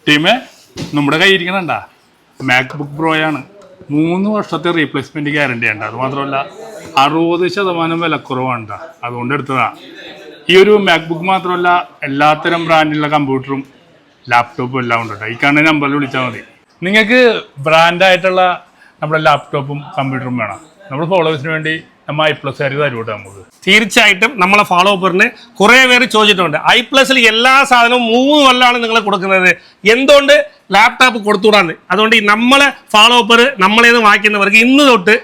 ടീമേ നമ്മുടെ കയ്യിരിക്കണണ്ട മാക്ബുക്ക് പ്രോയാണ് 3 വർഷത്തെ replacement guarantee ഉണ്ട്. അത് മാത്രമല്ല 60% വിലക്കുറവാണ്. അതുകൊണ്ട് എടുത്തതാ. ഈ ഒരു മാക്ബുക്ക് മാത്രമല്ല എല്ലാത്തരം ബ്രാൻഡിലുള്ള കമ്പ്യൂട്ടറും ലാപ്ടോപ്പും എല്ലാം ഉണ്ട്. ഈ കാണുന്ന നമ്പറിൽ വിളിച്ചാൽ മതി. നിങ്ങൾക്ക് ബ്രാൻഡായിട്ടുള്ള നമ്മുടെ ലാപ്ടോപ്പും കമ്പ്യൂട്ടറും വേണം, നമ്മുടെ ഫോളോവേഴ്സിന് വേണ്ടി നമ്മൾ iPlus തരുവിട്ട് നമുക്ക്. തീർച്ചയായിട്ടും നമ്മളെ ഫോളോവറിന് കുറേ പേര് ചോദിച്ചിട്ടുണ്ട്. iPlusൽ എല്ലാ സാധനവും 3 കൊല്ലമാണ് നിങ്ങൾ കൊടുക്കുന്നത്, എന്തുകൊണ്ട് ലാപ്ടോപ്പ് കൊടുത്തുകൂടാന്ന്. അതുകൊണ്ട് ഈ നമ്മളെ ഫോളോവർ നമ്മളേന്ന് വാങ്ങിക്കുന്നവർക്ക് ഇന്ന് തൊട്ട്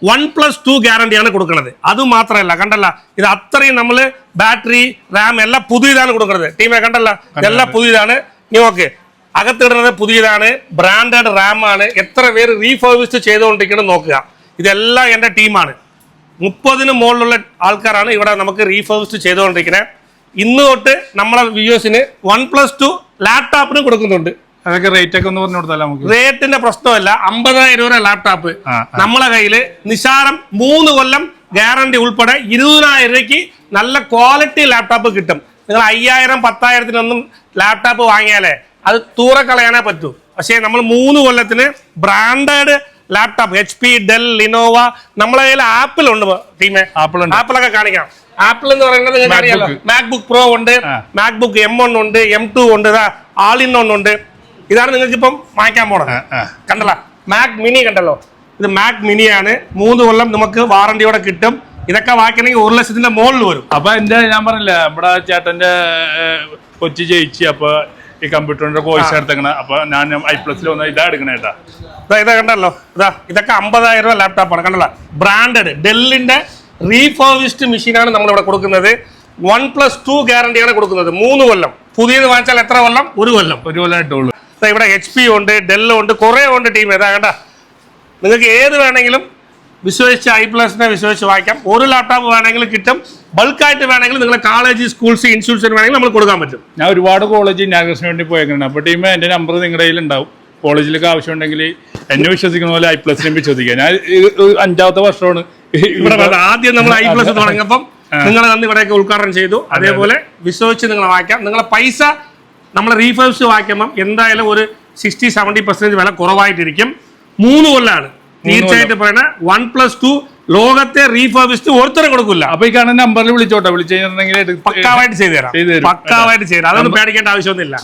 1+2 ഗ്യാരണ്ടിയാണ് കൊടുക്കുന്നത്. അത് മാത്രമല്ല, കണ്ടല്ല, ഇത് അത്രയും നമ്മൾ ബാറ്ററി റാം എല്ലാം പുതിയതാണ് കൊടുക്കുന്നത്. ടീമെ കണ്ടല്ല, ഇതെല്ലാം പുതിയതാണ്. നീ ഓക്കെ, അകത്തിടുന്നത് പുതിയതാണ്, ബ്രാൻഡഡ് റാം ആണ്. എത്ര പേര് റീഫർബിഷ്ഡ് ചെയ്തുകൊണ്ടിരിക്കണം നോക്കുക. ഇതെല്ലാം എൻ്റെ ടീമാണ്. 30-ന് മുകളിലുള്ള ആൾക്കാരാണ് ഇവിടെ നമുക്ക് റീഫർബിഷ്ഡ് ചെയ്തുകൊണ്ടിരിക്കുന്നത്. ഇന്ന് തൊട്ട് നമ്മളെ വ്യൂവേഴ്സിന് 1+2 ലാപ്ടോപ്പിന് കൊടുക്കുന്നുണ്ട്. അതൊക്കെ റേറ്റ് ഒക്കെ ഒന്ന് പറഞ്ഞു കൊടുത്താൽ നമുക്ക്. റേറ്റിന്റെ പ്രശ്നമല്ല, 50,000 രൂപ ലാപ്ടോപ്പ് നമ്മളെ കയ്യില് നിസാരം 3 കൊല്ലം ഗ്യാരണ്ടി ഉൾപ്പെടെ 20,000 രൂപയ്ക്ക് നല്ല ക്വാളിറ്റി ലാപ്ടോപ്പ് കിട്ടും. നിങ്ങൾ 5,000-10,000-ത്തിനൊന്നും ലാപ്ടോപ്പ് വാങ്ങിയാലേ അത് തൂറക്കളയാനേ പറ്റൂ. പക്ഷേ നമ്മൾ 3 കൊല്ലത്തിന് branded laptop HP, del, Lenovo, നമ്മളെ കയ്യിൽ ആപ്പിൾ ഉണ്ട്. ടീമേ ആപ്പിളൊക്കെ കാണിക്കാം. ആപ്പിൾ എന്ന് പറയുന്നത് നിങ്ങൾക്ക് അറിയാലോ, മാക്ബുക്ക് പ്രോ ഉണ്ട്, മാക്ബുക്ക് M1 ഉണ്ട്, M2 ഉണ്ട്, ആൾ ഇൻ വൺ ഉണ്ട്. ഇതാണ് നിങ്ങൾക്ക് ഇപ്പം വാങ്ങിക്കാൻ പോണത്. കണ്ടല്ലോ, മാക് മിനി കണ്ടല്ലോ, ഇത് മാക് മിനിയാണ്. 3 കൊല്ലം നമുക്ക് വാറണ്ടിയോടെ കിട്ടും. ഇതൊക്കെ വാങ്ങിക്കണമെങ്കിൽ 1 ലക്ഷത്തിന്റെ മുകളിൽ വരും. അപ്പൊ ഞാൻ പറഞ്ഞില്ല, നമ്മുടെ ചേട്ടന്റെ കൊച്ചി ജയിച്ചു. അപ്പൊ ഈ കമ്പ്യൂട്ടറിന്റെ കോഴ്സ് എടുത്തേക്കണ. അപ്പൊ ഞാൻ iPlusൽ വന്ന ഇതാ എടുക്കണേട്ടാ. ഇതാ കണ്ടല്ലോ, ഇതൊക്കെ 50,000 രൂപ ലാപ്ടോപ്പാണ്. കണ്ടല്ലോ, ബ്രാൻഡഡ് ഡെല്ലിന്റെ റീഫർബിഷ്ഡ് മെഷീനാണ് നമ്മളിവിടെ കൊടുക്കുന്നത്. 1+2 ഗ്യാരണ്ടിയാണ് കൊടുക്കുന്നത്. 3 കൊല്ലം. പുതിയത് വാങ്ങിച്ചാൽ എത്ര കൊല്ലം? 1 കൊല്ലം. 1 കൊല്ലം ആയിട്ടുള്ളൂ. ഇവിടെ HP ഉണ്ട്, ഡെല്ല് ഉണ്ട്, കുറേ ഉണ്ട്. ടീം ഏതാ കണ്ട, നിങ്ങൾക്ക് ഏത് വേണമെങ്കിലും വിശ്വസിച്ച് iPlusനെ വിശ്വസിച്ച് വാങ്ങിക്കാം. ഒരു ലാപ്ടോപ്പ് വേണമെങ്കിലും കിട്ടും. ബൾക്കായിട്ട് വേണമെങ്കിൽ നിങ്ങളെ കോളേജ്, സ്കൂൾസ്, ഇൻസ്റ്റിറ്റ്യൂഷൻ വേണമെങ്കിൽ നമ്മൾ കൊടുക്കാൻ പറ്റും. ഞാൻ ഒരുപാട് കോളേജ് ഇനാഗ്രേഷന് വേണ്ടി പോയേക്കണം. അപ്പോൾ ടീമേ എൻ്റെ നമ്പർ നിങ്ങളുടെ കയ്യിൽ ഉണ്ടാവും. കോളേജിലൊക്കെ ആവശ്യമുണ്ടെങ്കിൽ എന്നെ വിശ്വസിക്കുന്ന പോലെ iPlusനെയും വിശ്വസിക്കാം. ഞാൻ 5ാമത്തെ വർഷമാണ് ഇവിടെ. ആദ്യം നമ്മൾ iPlus തുടങ്ങിയപ്പം നിങ്ങൾ വന്ന് ഇവിടെയൊക്കെ ഉദ്ഘാടനം ചെയ്തു. അതേപോലെ വിശ്വസിച്ച് നിങ്ങൾ വാങ്ങിക്കാം. നിങ്ങളെ പൈസ നമ്മൾ റീഫർബിഷ്ഡ് വാങ്ങിക്കുമ്പം എന്തായാലും ഒരു 60-70% വില കുറവായിട്ടിരിക്കും. 3 കൊല്ലാണ് തീർച്ചയായിട്ടും പറയുന്നത്. 1+2 ലോകത്തെ റീഫർബിഷ്ഡ് ഒരുത്തരം കൊടുക്കില്ല. അപ്പൊ ഈ കാണുന്ന നമ്പറിൽ വിളിച്ചോട്ടെ. വിളിച്ചു കഴിഞ്ഞിട്ടുണ്ടെങ്കിൽ പക്കാവായിട്ട് ചെയ്തുതരാം. പക്കാവായിട്ട് ചെയ്തുതരാം. അതൊന്നും പേടിക്കേണ്ട ആവശ്യമൊന്നുമില്ല.